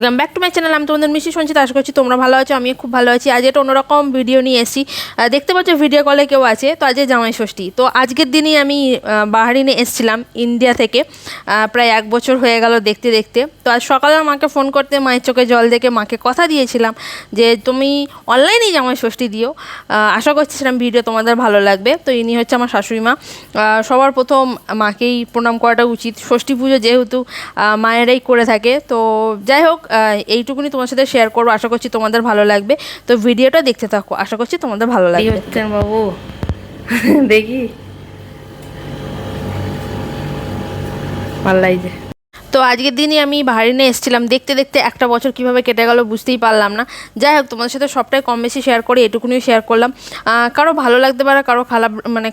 Welcome back to my channel. আমি তোমাদের মিষ্টি সঞ্চিতা, আশা করছি তোমরা ভালো আছো। আমি খুব ভালো আছি। আজ একটা অন্যরকম ভিডিও নিয়ে এসেছি। দেখতে পাচ্ছ ভিডিও কলে কেউ আছে, তো আজকে জামাই ষষ্ঠী। তো আজকের দিনই আমি বাহারিনে এসেছিলাম ইন্ডিয়া থেকে। প্রায় 1 বছর হয়ে গেল দেখতে দেখতে। তো আজ সকালে মাকে ফোন করতে মায়ের চোখে জল দেখে মাকে কথা দিয়েছিলাম যে তুমি অনলাইনেই জামাই ষষ্ঠী দিও। আশা করছিলাম ভিডিও তোমাদের ভালো লাগবে। তো ইনি হচ্ছে আমার শাশুড়ি মা। সবার প্রথম মাকেই প্রণাম করাটা উচিত, ষষ্ঠী পুজো যেহেতু মায়েরাই করে থাকে। তো যাই হোক, এইটুকুনি তোমার সাথে শেয়ার করবো, আশা করছি তোমাদের ভালো লাগবে। তো ভিডিওটা দেখতে থাকো, আশা করছি তোমাদের ভালো লাগবে। বাবু দেখি ভালো লাগছে। তো আজকের দিনই আমি বাহারিনে এসেছিলাম। দেখতে দেখতে 1 বছর কীভাবে কেটে গেল বুঝতেই পারলাম না। যাই হোক, তোমাদের সাথে সবটাই কম বেশি শেয়ার করে এটুকুনি শেয়ার করলাম। কারো ভালো লাগতে পারে, কারো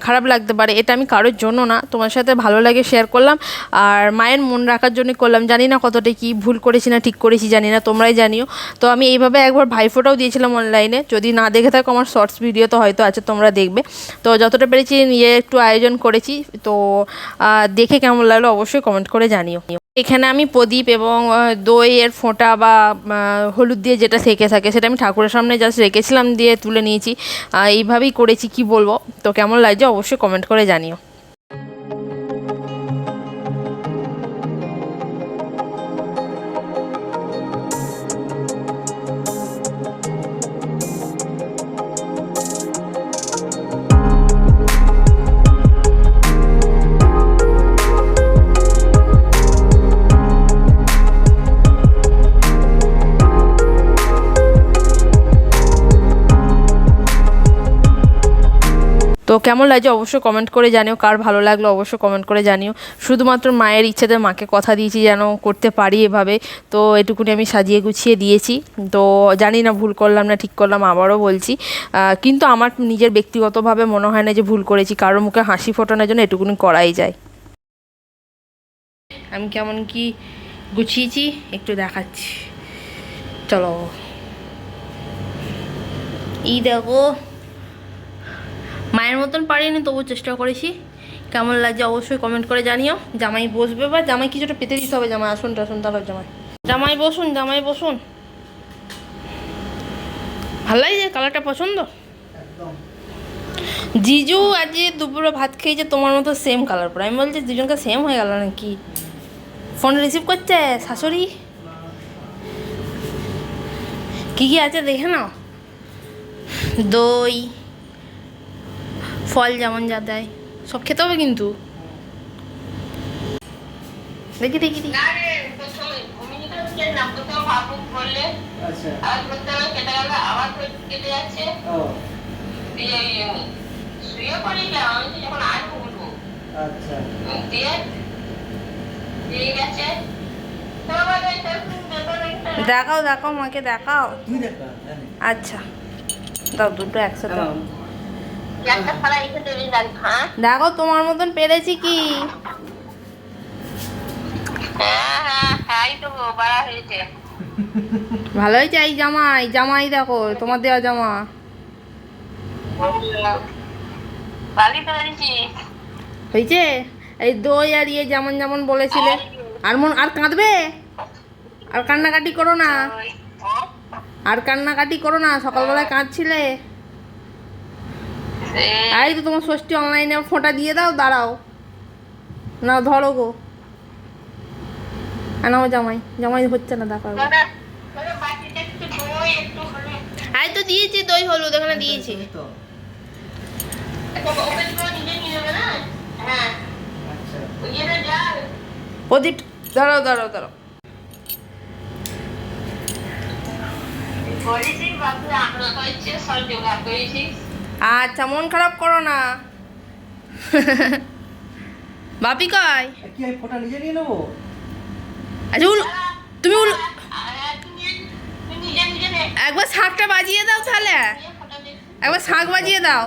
খারাপ লাগতে পারে, এটা আমি কারোর জন্য না, তোমার সাথে ভালো লাগে শেয়ার করলাম। আর মায়ের মন রাখার জন্য করলাম। জানি না কতটা কি ভুল করেছি না ঠিক করেছি, জানি না, তোমরাই জানিও। তো আমি এইভাবে একবার ভাইফোঁটাও দিয়েছিলাম অনলাইনে। যদি না দেখে থাকো আমার শর্টস ভিডিও তো হয়তো আছে, তোমরা দেখবে। তো যতটা পেরেছি নিয়ে একটু আয়োজন করেছি। তো দেখে কেমন লাগলো অবশ্যই কমেন্ট করে জানিও। এখানে আমি প্রদীপ এবং দইয়ের ফোঁটা বা হলুদ দিয়ে যেটা থেকে থাকে সেটা আমি ঠাকুরের সামনে জাস্ট রেখেছিলাম, দিয়ে তুলে নিয়েছি। এইভাবেই করেছি, কি বলবো। তো কেমন লাগছে অবশ্যই কমেন্ট করে জানিও। তো কেমন লাগছে অবশ্যই কমেন্ট করে জানিও, কার ভালো লাগলো অবশ্যই কমেন্ট করে জানিও। শুধুমাত্র মায়ের ইচ্ছেতে মাকে কথা দিয়েছি যেন করতে পারি এভাবে। তো এটুকুনি আমি সাজিয়ে গুছিয়ে দিয়েছি। তো জানি না ভুল করলাম না ঠিক করলাম, আবারও বলছি। কিন্তু আমার নিজের ব্যক্তিগতভাবে মনে হয় না যে ভুল করেছি। কারোর মুখে হাসি ফোটানোর জন্য এটুকুনি করাই যায়। আমি কেমন কি গুছিয়েছি একটু দেখাচ্ছি, চলো। এই দেখো, মায়ের মতন পারিনি, তবু চেষ্টা করেছি। কেমন লাগছে অবশ্যই কমেন্ট করে জানিও। জামাই বসবে, বা জামাই কিছুটা পেতে দিতে হবে। জামাই আসুন টাসুন, তারপর জামাই বসুন, জামাই বসুন। ভালো লাগছে কালারটা, পছন্দ? জিজু আজ দুপুরে ভাত খেয়েছে তোমার মতো সেম কালার পরে। আমি বলছি দুজনকে সেম হয়ে গেল নাকি। ফোন রিসিভ করছে শাশুড়ি। কী কী আছে দেখে নাও। দই, ফল যেমন যা দেয় সব খেতে হবে কিন্তু। দেখি দেখি দেখি। দেখাও দেখাও মাকে দেখাও। আচ্ছা দাও, দুটো একসাথে দেখো তোমার মতন পেরেছি কি। ভালো হয়েছে। এই জামাই, জামাই দেখো তোমার দেওয়া জামা হয়েছে। এই দই আর ইয়ে যেমন যেমন বলেছিলে। আর কাঁদবে, আর কান্নাকাটি করো না, আর কান্নাকাটি করো না। সকালবেলায় কাঁদছিলে। এই তো তোমার ষষ্ঠী অনলাইনে ফোঁটা দিয়ে দাও, দাঁড়াও না, ধরো গো। নাও জামাই, জামাই হচ্ছে না, দেখাও। আই তো দিয়েছি দই হলুদ, এখানে দিয়েছি। প্রদীপ দাঁড়াও দাঁড়াও দাঁড়াও। আচ্ছা মন খারাপ করো না। বাপি কয়? আচ্ছা তুমি একবার শাঁখটা বাজিয়ে দাও তাহলে, একবার শাঁখ বাজিয়ে দাও।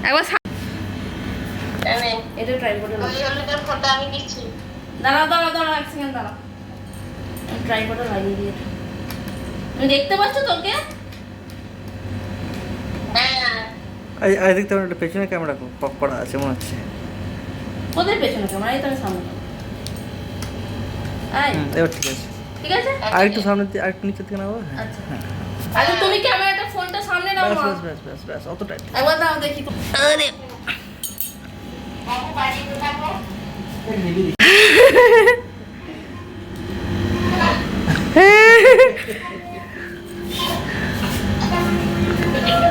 একবার এটা ট্রাই করে দাঁড়াও দাঁড়াও দাঁড়াও, এক সেকেন্ড দাঁড়াও। ট্রাই করে লাগিয়ে দিয়ে তুমি দেখতে পাচ্ছ তোকে। দেখতে পেছনে ক্যামেরা করা আছে মনে হচ্ছে। ওদের পেছনে ক্যামেরা, এই তো আমি সামনে। এবার ঠিক আছে, ঠিক আছে, আর একটু সামনে দিয়ে, আর একটু নিচের দিকে নাও। আচ্ছা আচ্ছা, তুমি ক্যামেরাটা ফোনটা সামনে নাও। ব্যাস ব্যাস ব্যাস ব্যাস ব্যাস, অতটাই। একবার দাও দেখি। আরে বাবু বাড়ি কোথাও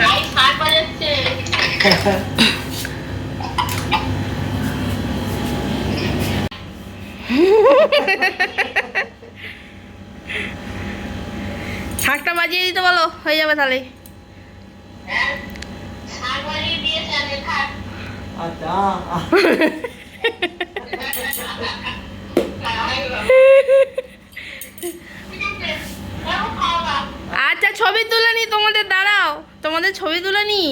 ভাই সার বাজাচ্ছে। শাকটা বাজিয়ে দিতে বলো, হয়ে যাবে তাহলে। সার বাজিয়ে দিয়েছে আগে থাক। আচ্ছা আচ্ছা ছবি তুলে নি তোমাদের, দাঁড়াও তোমাদের ছবি তুলে নি।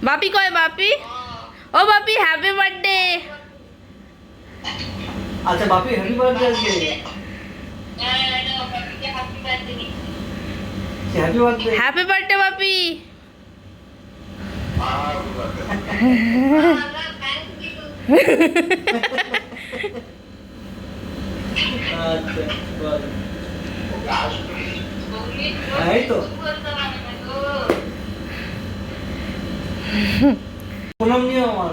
বাপি কয়? বাপি, ও বাপি হ্যাপি বার্থডে। আচ্ছা বাপি হ্যাপি বার্থডে আজকে। হ্যাপি বার্থডে, হ্যাপি বার্থডে বাপি। আচ্ছা বল। এই তো প্রণাম নিও আমার।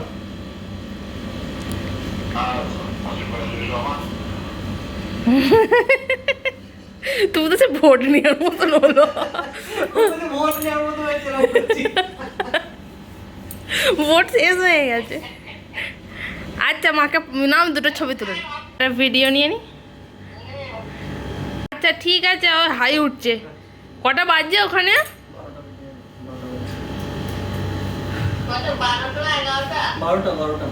তুমি তো সে ভোট নেওয়ার মতন হলো। ভোট নেওয়ার মতো হয়েছে না বলছি। ভোট শেষ হয়ে গেছে। আচ্ছা মাকে নাম দুটো ছবি তুলে ভিডিও নিয়ে নি। আচ্ছা ঠিক আছে, ও হাই উঠছে। কটা বাজছে ওখানে? 12টা।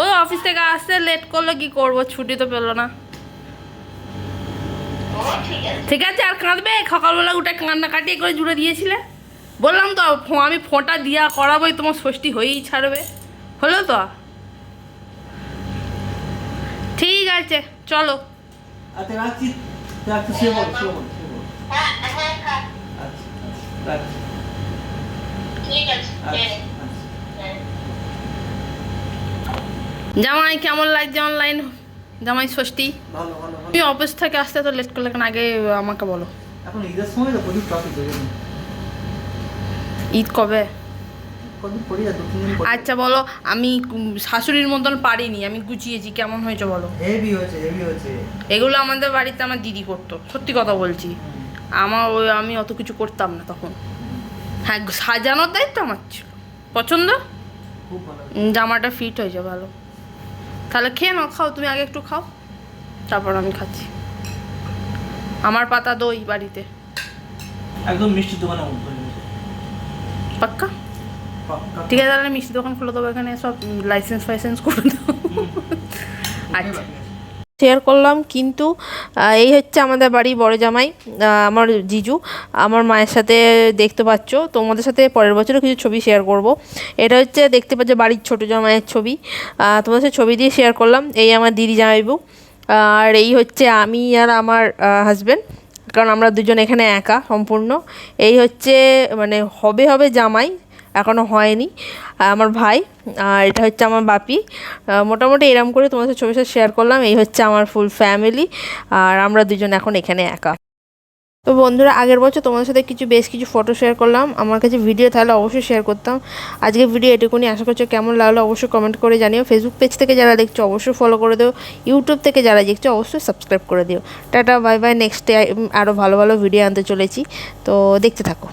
ওই অফিস থেকে আসতে লেট করলো, কি করবো, ছুটি তো পেলো না। ঠিক আছে, আর কাঁদবে? সকালবেলা উঠে কান্নাকাটি করে জুড়ে দিয়েছিলে। বললাম তো আমি ফোঁটা দিয়া করাবোই, তোমার ষষ্ঠী হয়েই ছাড়বে। হলো তো? ঠিক আছে চলো। আচ্ছা রাখছি, রাখছি, শুয়ে পড়ো, শুয়ে পড়ো, শুয়ে পড়ো। হ্যাঁ হ্যাঁ থাক। আচ্ছা রাখছি। ঠিক আছে। আচ্ছা জামাই কেমন লাগছে অনলাইন? জামাই ষষ্ঠী। ভালো ভালো ভালো। তুমি অফিস থেকে আসতে তো লেট করলে কেন? আগে আমাকে বলো। এখন ঈদের সময় তো প্রচুর ট্রাফিক হয়ে যাবে। ঈদ কবে? কদিন পরে, 2-3 দিন পরে। আচ্ছা বলো, আমি শাশুড়ির মতন পারিনি, আমি গুছিয়েছি, কেমন হয়েছে বলো। হেভি হয়েছে, হেভি হয়েছে। এগুলো আমাদের বাড়িতে আমার দিদি করতো, সত্যি কথা বলছি। আমি অত কিছু করতাম না তখন। হ্যাঁ, সাজানোর দায়িত্ব আমার ছিল। পছন্দ? খুব ভালো। জামাটা ফিট হয়েছে ভালো। তাহলে খেয়ে নাও, খাও, তুমি আগে একটু খাও, তারপর আমি খাচ্ছি। আমার পাতা দই বাড়িতে। একদম মিষ্টি দোকানে উঠবে। পাক্কা? ঠিক আছে, তাহলে মিষ্টি দোকান খুলে দেবো এখানে, সব লাইসেন্স ফাইসেন্স করে দেবো। আচ্ছা শেয়ার করলাম। কিন্তু এই হচ্ছে আমাদের বাড়ি বড় জামাই, আমার জিজু, আমার মায়ের সাথে দেখতে পাচ্ছ। তোমাদের সাথে পরের বছরও কিছু ছবি শেয়ার করব। এটা হচ্ছে দেখতে পাচ্ছ বাড়ির ছোট জামাইয়ের ছবি, তোমাদের সাথে ছবি দিয়ে শেয়ার করলাম। এই আমার দিদি জামাইবু, আর এই হচ্ছে আমি আর আমার হাজব্যান্ড, কারণ আমরা দুজন এখানে একা সম্পূর্ণ। এই হচ্ছে মানে হবে জামাই, এখনও হয়নি, আমার ভাই। আর এটা হচ্ছে আমার বাপি। মোটামুটি এরম করে তোমার সাথে ছবি সাথে শেয়ার করলাম। এই হচ্ছে আমার ফুল ফ্যামিলি, আর আমরা দুজন এখন এখানে একা। তো বন্ধুরা, আগের বছর তোমাদের সাথে বেশ কিছু ফটো শেয়ার করলাম। আমার কাছে ভিডিও তাহলে অবশ্যই শেয়ার করতাম। আজকে ভিডিও এটুকুনি, আশা করছো কেমন লাগলো অবশ্যই কমেন্ট করে জানিও। ফেসবুক পেজ থেকে যারা দেখছো অবশ্যই ফলো করে দিও, ইউটিউব থেকে যারা দেখছো অবশ্যই সাবস্ক্রাইব করে দিও। Tata bye bye, next day আরও ভালো ভালো ভিডিও আনতে চলেছি, তো দেখতে থাকো।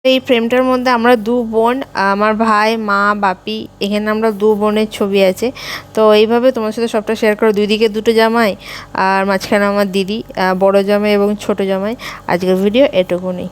এই ফ্রেমটার মধ্যে আমরা দু বোন, আমার ভাই, মা, বাপি, এখানে আমরা দু বোনের ছবি আছে। তো এইভাবে তোমার সাথে সবটা শেয়ার করো। দুই দিকে দুটো জামাই, আর মাঝখানে আমার দিদি, বড় জামাই এবং ছোট জামাই। আজকের ভিডিও এটুকুনি।